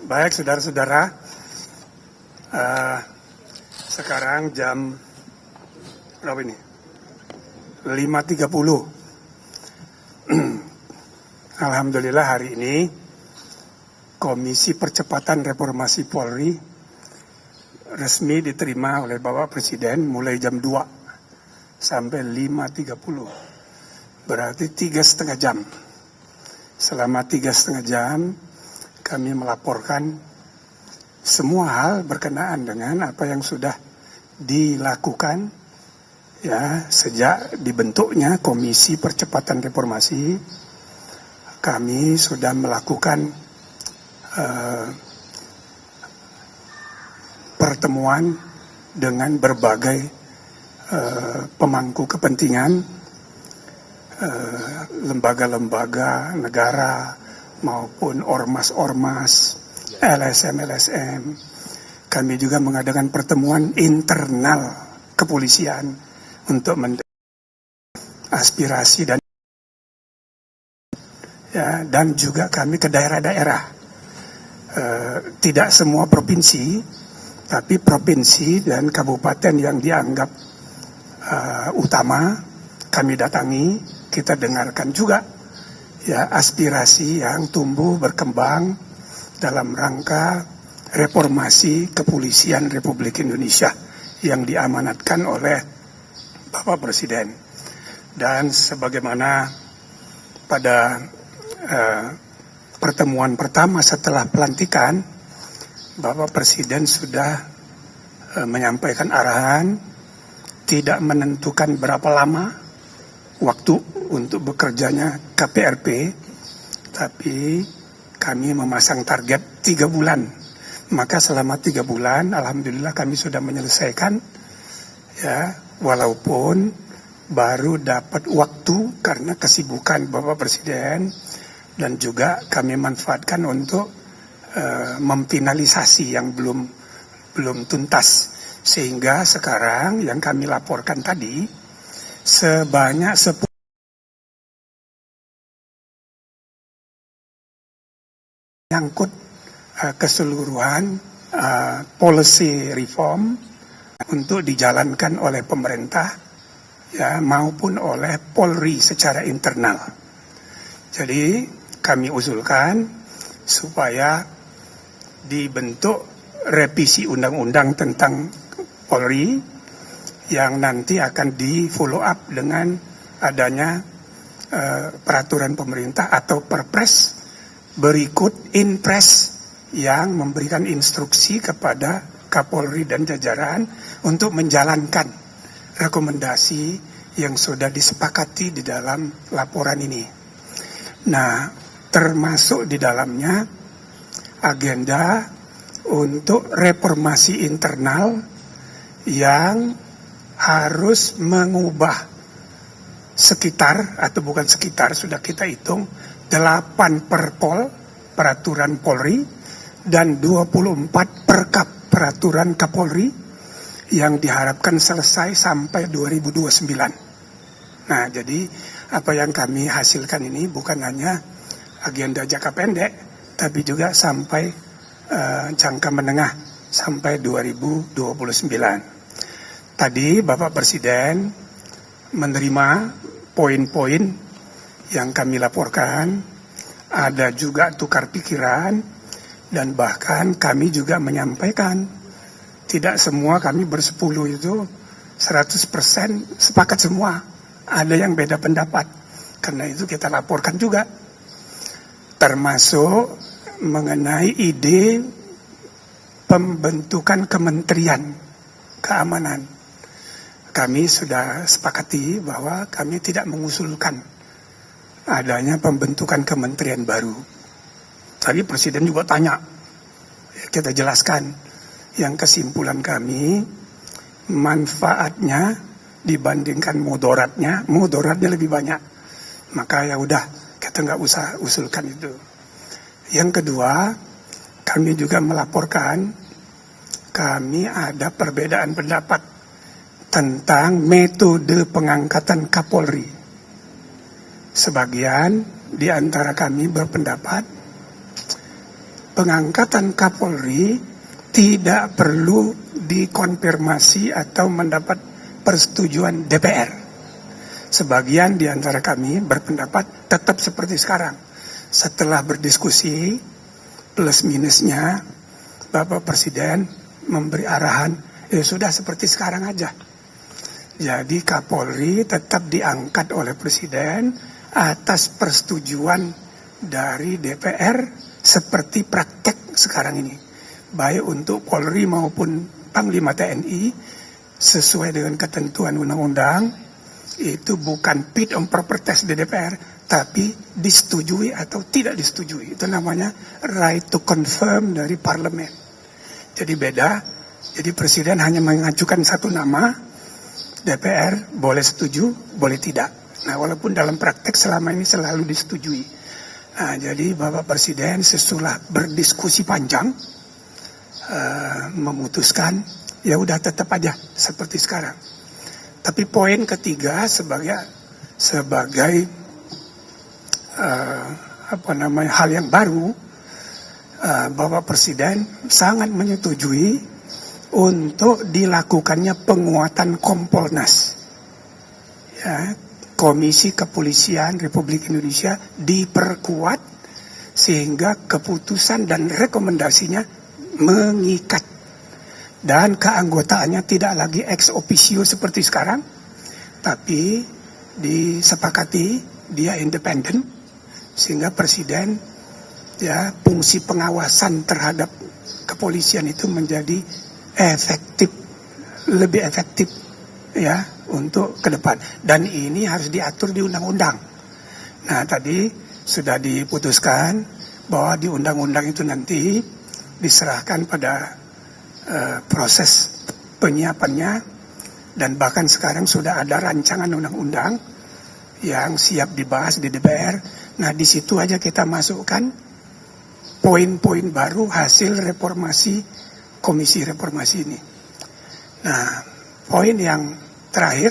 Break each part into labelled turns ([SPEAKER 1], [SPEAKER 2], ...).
[SPEAKER 1] Baik, saudara-saudara, sekarang jam berapa ini? 5.30. Alhamdulillah hari ini Komisi Percepatan Reformasi Polri resmi diterima oleh Bapak Presiden mulai jam 2 sampai 5.30. Berarti 3,5 jam. Selama 3,5 jam kami melaporkan semua hal berkenaan dengan apa yang sudah dilakukan ya sejak dibentuknya Komisi Percepatan Reformasi. Kami sudah melakukan pertemuan dengan berbagai pemangku kepentingan, lembaga-lembaga negara maupun ormas-ormas, LSM-LSM. Kami juga mengadakan pertemuan internal kepolisian untuk aspirasi dan juga kami ke daerah-daerah. Tidak semua provinsi, tapi provinsi dan kabupaten yang dianggap utama kami datangi, kita dengarkan juga ya aspirasi yang tumbuh berkembang dalam rangka reformasi kepolisian Republik Indonesia yang diamanatkan oleh Bapak Presiden. Dan sebagaimana pada pertemuan pertama setelah pelantikan, Bapak Presiden sudah menyampaikan arahan tidak menentukan berapa lama waktu untuk bekerjanya KPRP, tapi kami memasang target 3 bulan. Maka selama 3 bulan, alhamdulillah kami sudah menyelesaikan, ya, walaupun baru dapat waktu karena kesibukan Bapak Presiden, dan juga kami manfaatkan untuk memfinalisasi yang belum tuntas, sehingga sekarang yang kami laporkan tadi sebanyak 10 menyangkut keseluruhan policy reform untuk dijalankan oleh pemerintah ya maupun oleh Polri secara internal. Jadi kami usulkan supaya dibentuk revisi undang-undang tentang Polri yang nanti akan di follow up dengan adanya peraturan pemerintah atau perpres berikut Inpres yang memberikan instruksi kepada Kapolri dan jajaran untuk menjalankan rekomendasi yang sudah disepakati di dalam laporan ini. Nah, termasuk di dalamnya agenda untuk reformasi internal yang harus mengubah sekitar, atau bukan sekitar, sudah kita hitung 8 perpol peraturan Polri dan 24 perkap peraturan Kapolri yang diharapkan selesai sampai 2029. Nah, jadi apa yang kami hasilkan ini bukan hanya agenda jangka pendek, tapi juga sampai jangka menengah sampai 2029. Tadi Bapak Presiden menerima poin-poin yang kami laporkan, ada juga tukar pikiran, dan bahkan kami juga menyampaikan tidak semua kami bersepuluh itu 100% sepakat semua. Ada yang beda pendapat. Karena itu kita laporkan juga. Termasuk mengenai ide pembentukan Kementerian Keamanan. Kami sudah sepakati bahwa kami tidak mengusulkan adanya pembentukan kementerian baru. Tadi Presiden juga tanya, kita jelaskan. Yang kesimpulan kami, manfaatnya dibandingkan mudaratnya lebih banyak. Maka ya udah, kita nggak usah usulkan itu. Yang kedua, kami juga melaporkan, kami ada perbedaan pendapat tentang metode pengangkatan Kapolri. Sebagian di antara kami berpendapat pengangkatan Kapolri tidak perlu dikonfirmasi atau mendapat persetujuan DPR. Sebagian di antara kami berpendapat tetap seperti sekarang. Setelah berdiskusi, plus minusnya, Bapak Presiden memberi arahan, sudah seperti sekarang aja. Jadi Kapolri tetap diangkat oleh Presiden atas persetujuan dari DPR seperti praktek sekarang ini. Baik untuk Polri maupun Panglima TNI sesuai dengan ketentuan undang-undang, itu bukan fit and proper test di DPR, tapi disetujui atau tidak disetujui. Itu namanya right to confirm dari parlemen. Jadi beda. Jadi Presiden hanya mengajukan satu nama, DPR boleh setuju, boleh tidak. Nah, walaupun dalam praktek selama ini selalu disetujui. Nah, jadi Bapak Presiden sesudah berdiskusi panjang, memutuskan, ya udah tetap aja seperti sekarang. Tapi poin ketiga sebagai hal yang baru, Bapak Presiden sangat menyetujui untuk dilakukannya penguatan Kompolnas. Ya, Komisi Kepolisian Republik Indonesia diperkuat sehingga keputusan dan rekomendasinya mengikat. Dan keanggotaannya tidak lagi ex officio seperti sekarang, tapi disepakati dia independen, sehingga Presiden ya fungsi pengawasan terhadap kepolisian itu menjadi lebih efektif ya untuk ke depan. Dan ini harus diatur di undang-undang. Nah, tadi sudah diputuskan bahwa di undang-undang itu nanti diserahkan pada proses penyiapannya, dan bahkan sekarang sudah ada rancangan undang-undang yang siap dibahas di DPR. Nah, di situ aja kita masukkan poin-poin baru hasil reformasi Komisi Reformasi ini. Nah, poin yang terakhir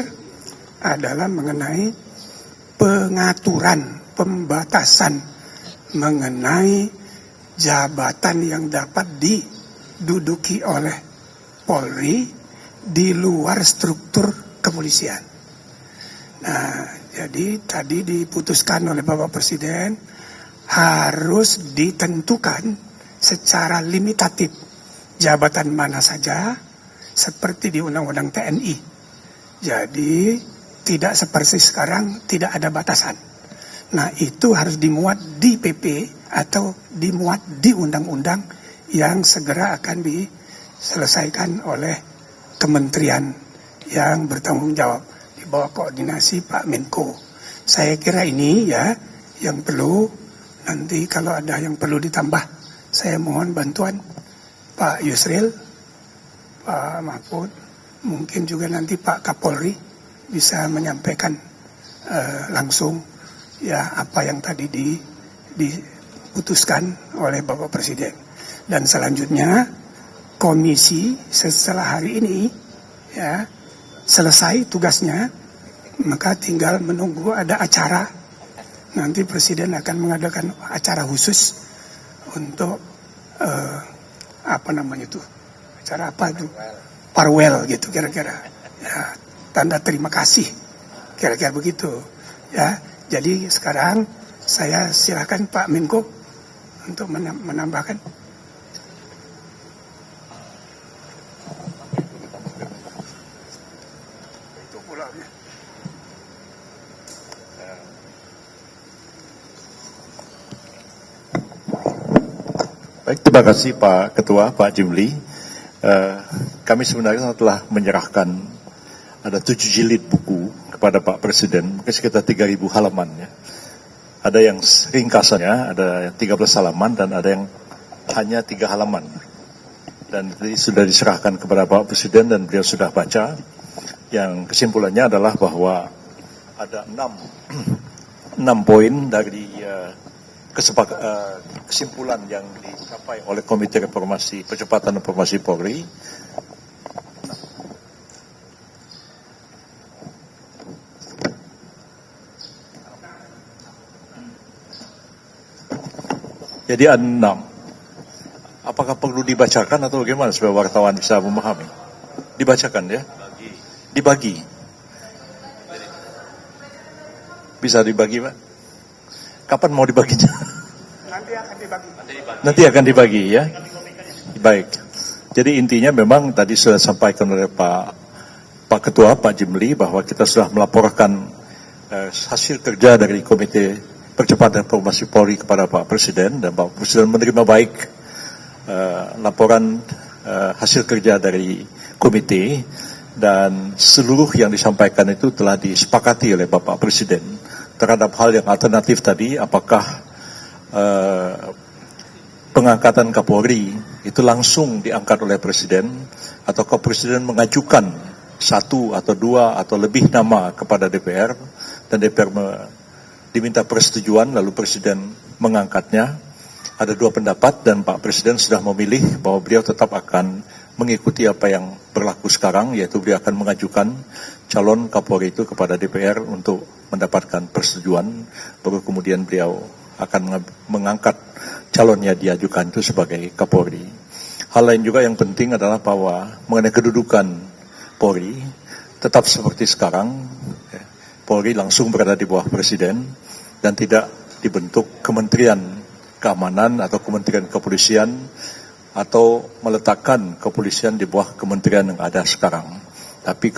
[SPEAKER 1] adalah mengenai pengaturan, pembatasan mengenai jabatan yang dapat diduduki oleh Polri di luar struktur kepolisian. Nah, jadi tadi diputuskan oleh Bapak Presiden harus ditentukan secara limitatif jabatan mana saja seperti di Undang-Undang TNI. Jadi tidak seperti sekarang tidak ada batasan. Nah, itu harus dimuat di PP atau dimuat di undang-undang yang segera akan diselesaikan oleh kementerian yang bertanggung jawab di bawah koordinasi Pak Menko. Saya kira ini ya yang perlu, nanti kalau ada yang perlu ditambah, saya mohon bantuan Pak Yusril, Pak Mahfud, mungkin juga nanti Pak Kapolri bisa menyampaikan langsung ya apa yang tadi diputuskan oleh Bapak Presiden. Dan selanjutnya komisi setelah hari ini ya selesai tugasnya, maka tinggal menunggu ada acara. Nanti Presiden akan mengadakan acara khusus untuk acara apa itu? Farewell gitu kira-kira. Ya, tanda terima kasih. Kira-kira begitu. Ya, jadi sekarang saya silakan Pak Menko untuk menambahkan. Itu pulaunya.
[SPEAKER 2] Baik, terima kasih Pak Ketua, Pak Jimli. Kami sebenarnya telah menyerahkan ada 7 jilid buku kepada Pak Presiden, mungkin sekitar 3.000 halaman ya. Ada yang ringkasannya, ada yang 13 halaman dan ada yang hanya 3 halaman. Dan ini sudah diserahkan kepada Pak Presiden dan beliau sudah baca. Yang kesimpulannya adalah bahwa ada 6 poin dari kesimpulan yang dicapai oleh Komite Reformasi Percepatan Reformasi Polri. Jadi ada 6. Apakah perlu dibacakan atau bagaimana supaya wartawan bisa memahami? Dibacakan ya? Dibagi. Bisa dibagi, Pak? Kapan mau dibaginya?
[SPEAKER 1] Nanti akan dibagi.
[SPEAKER 2] Nanti akan dibagi ya. Baik. Jadi intinya memang tadi sudah sampaikan oleh Pak Ketua, Pak Jimli, bahwa kita sudah melaporkan hasil kerja dari Komite Percepatan Reformasi Polri kepada Pak Presiden, dan Pak Presiden menerima baik laporan hasil kerja dari komite, dan seluruh yang disampaikan itu telah disepakati oleh Bapak Presiden terhadap hal yang alternatif tadi, apakah pengangkatan Kapolri itu langsung diangkat oleh Presiden, ataukah Presiden mengajukan satu atau dua atau lebih nama kepada DPR, dan DPR diminta persetujuan lalu Presiden mengangkatnya. Ada dua pendapat, dan Pak Presiden sudah memilih bahwa beliau tetap akan mengikuti apa yang berlaku sekarang, yaitu beliau akan mengajukan calon Kapolri itu kepada DPR untuk mendapatkan persetujuan, baru kemudian beliau akan mengangkat calonnya diajukan itu sebagai Kapolri. Hal lain juga yang penting adalah bahwa mengenai kedudukan Polri tetap seperti sekarang, Polri langsung berada di bawah Presiden dan tidak dibentuk Kementerian Keamanan atau Kementerian Kepolisian, atau meletakkan kepolisian di bawah kementerian yang ada sekarang. Tapi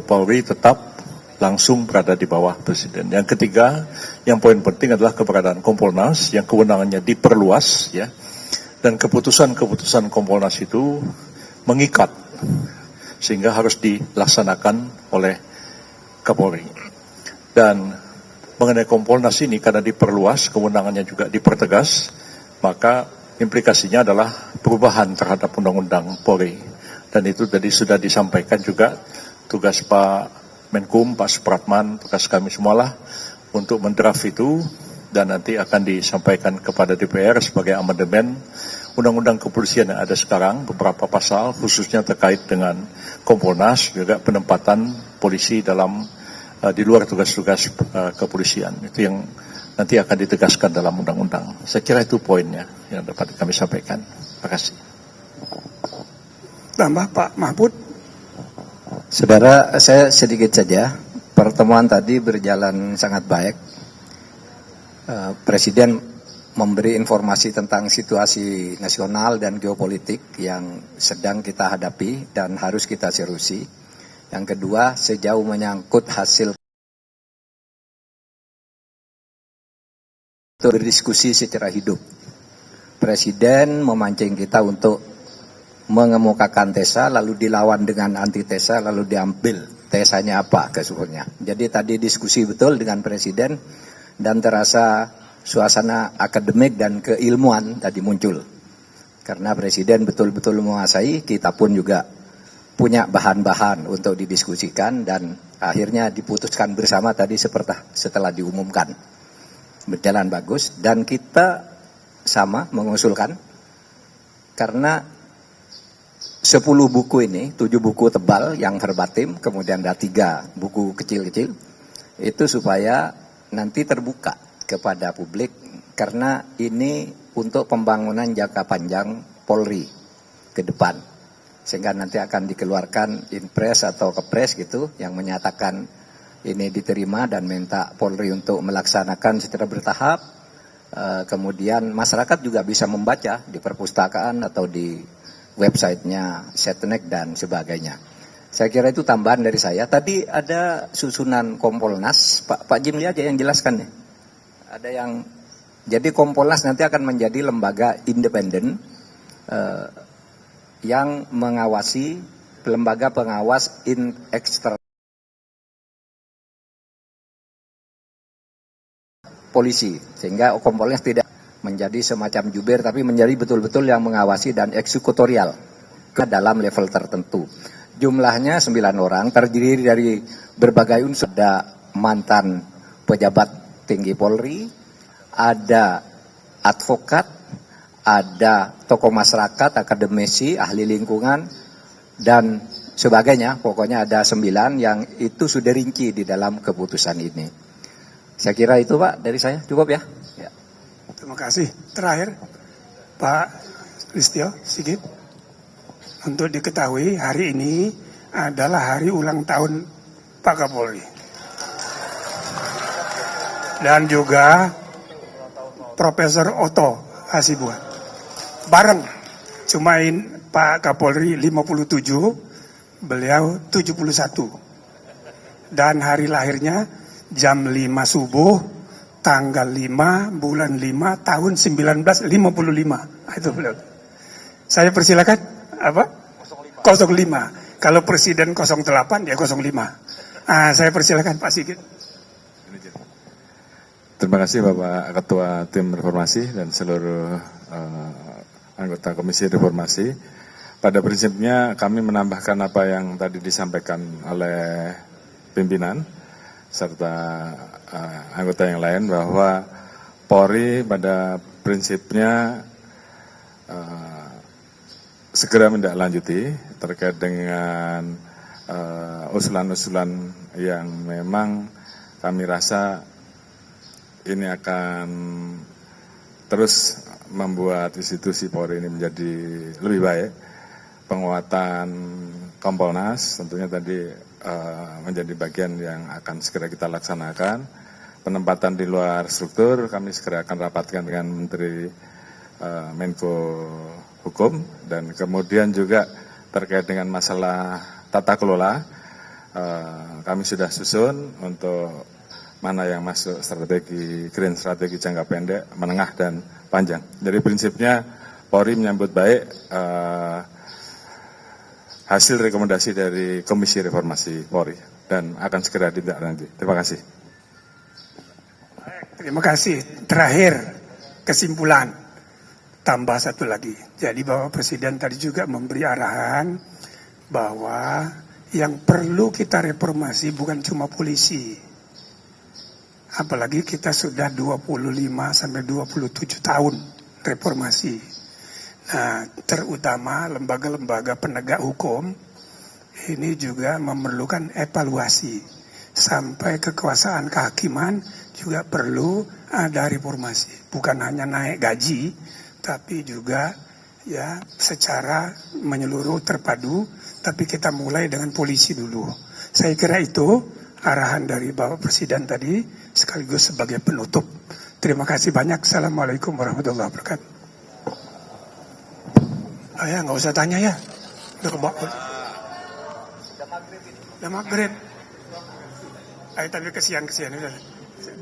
[SPEAKER 2] Polri tetap langsung berada di bawah Presiden. Yang ketiga, yang poin penting adalah keberadaan Kompolnas yang kewenangannya diperluas, ya, dan keputusan-keputusan Kompolnas itu mengikat sehingga harus dilaksanakan oleh Kapolri. Dan mengenai Kompolnas ini, karena diperluas, kewenangannya juga dipertegas, maka implikasinya adalah perubahan terhadap Undang-Undang Polri. Dan itu tadi sudah disampaikan juga, tugas Pak Menkum, Pak Supratman, tugas kami semualah untuk mendraft itu, dan nanti akan disampaikan kepada DPR sebagai amandemen Undang-Undang Kepolisian yang ada sekarang, beberapa pasal khususnya terkait dengan Kompolnas, juga penempatan polisi dalam di luar tugas-tugas kepolisian. Itu yang nanti akan ditegaskan dalam undang-undang. Saya kira itu poinnya yang dapat kami sampaikan. Terima kasih.
[SPEAKER 1] Tambah Pak Mahfud.
[SPEAKER 3] Saudara, saya sedikit saja. Pertemuan tadi berjalan sangat baik. Presiden memberi informasi tentang situasi nasional dan geopolitik yang sedang kita hadapi dan harus kita seriusi. Yang kedua, sejauh menyangkut hasil berdiskusi secara hidup. Presiden memancing kita untuk mengemukakan tesa, lalu dilawan dengan antitesa, lalu diambil tesanya apa keseluruhannya. Jadi tadi diskusi betul dengan Presiden, dan terasa suasana akademik dan keilmuan tadi muncul. Karena Presiden betul-betul menguasai, kita pun juga punya bahan-bahan untuk didiskusikan, dan akhirnya diputuskan bersama tadi setelah diumumkan. Berjalan bagus, dan kita sama mengusulkan, karena 10 buku ini, 7 buku tebal yang verbatim, kemudian ada 3 buku kecil-kecil, itu supaya nanti terbuka kepada publik, karena ini untuk pembangunan jangka panjang Polri ke depan. Sehingga nanti akan dikeluarkan impres atau kepres gitu, yang menyatakan ini diterima dan minta Polri untuk melaksanakan secara bertahap. Kemudian masyarakat juga bisa membaca di perpustakaan atau di websitenya Setnek dan sebagainya. Saya kira itu tambahan dari saya. Tadi ada susunan Kompolnas, Pak Jimli aja yang jelaskan nih. Ada yang, jadi Kompolnas nanti akan menjadi lembaga independen yang mengawasi, lembaga pengawas eksternal polisi, sehingga Kompolnas tidak menjadi semacam jubir, tapi menjadi betul-betul yang mengawasi dan eksekutorial dalam level tertentu. Jumlahnya 9 orang, terdiri dari berbagai unsur. Ada mantan pejabat tinggi Polri, ada advokat, ada tokoh masyarakat, akademisi, ahli lingkungan, dan sebagainya. Pokoknya ada 9 yang itu sudah rinci di dalam keputusan ini. Saya kira itu Pak dari saya, cukup ya?
[SPEAKER 1] Terima kasih. Terakhir Pak Listio Sigit. Untuk diketahui hari ini adalah hari ulang tahun Pak Kapolri. Dan juga Profesor Otto Hasibuan. Bareng, cumain Pak Kapolri 57, beliau 71. Dan hari lahirnya jam 5 subuh, tanggal 5, bulan 5, tahun 1955. Itu beliau. Saya persilakan, apa? 05. Kalau Presiden 08, ya 05. Saya persilakan Pak Sigit.
[SPEAKER 4] Terima kasih Bapak Ketua Tim Reformasi dan seluruh anggota Komisi Reformasi. Pada prinsipnya kami menambahkan apa yang tadi disampaikan oleh pimpinan serta anggota yang lain bahwa Polri pada prinsipnya segera menindaklanjuti terkait dengan usulan-usulan yang memang kami rasa ini akan terus membuat institusi Polri ini menjadi lebih baik. Penguatan Kompolnas tentunya tadi menjadi bagian yang akan segera kita laksanakan. Penempatan di luar struktur kami segera akan rapatkan dengan Menteri Menko Hukum. Dan kemudian juga terkait dengan masalah tata kelola, kami sudah susun untuk mana yang masuk strategi green, strategi jangka pendek, menengah, dan panjang. Jadi prinsipnya Polri menyambut baik hasil rekomendasi dari Komisi Reformasi Polri dan akan segera ditindaklanjuti. Terima kasih.
[SPEAKER 1] Terima kasih. Terakhir, kesimpulan. Tambah satu lagi. Jadi Bapak Presiden tadi juga memberi arahan bahwa yang perlu kita reformasi bukan cuma polisi. Apalagi kita sudah 25 sampai 27 tahun reformasi. Nah, terutama lembaga-lembaga penegak hukum ini juga memerlukan evaluasi. Sampai kekuasaan kehakiman juga perlu ada reformasi. Bukan hanya naik gaji, tapi juga ya secara menyeluruh terpadu. Tapi kita mulai dengan polisi dulu. Saya kira itu arahan dari Bapak Presiden tadi sekaligus sebagai penutup. Terima kasih banyak. Assalamualaikum warahmatullahi wabarakatuh. Ya nggak usah tanya ya. Udah maghrib. Ayo tapi kesian.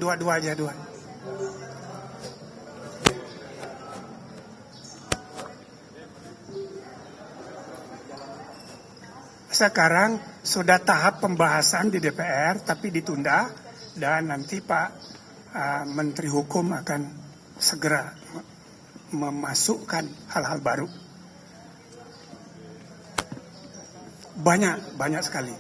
[SPEAKER 1] Dua aja. Sekarang sudah tahap pembahasan di DPR, tapi ditunda, dan nanti Pak Menteri Hukum akan segera memasukkan hal-hal baru. Banyak sekali.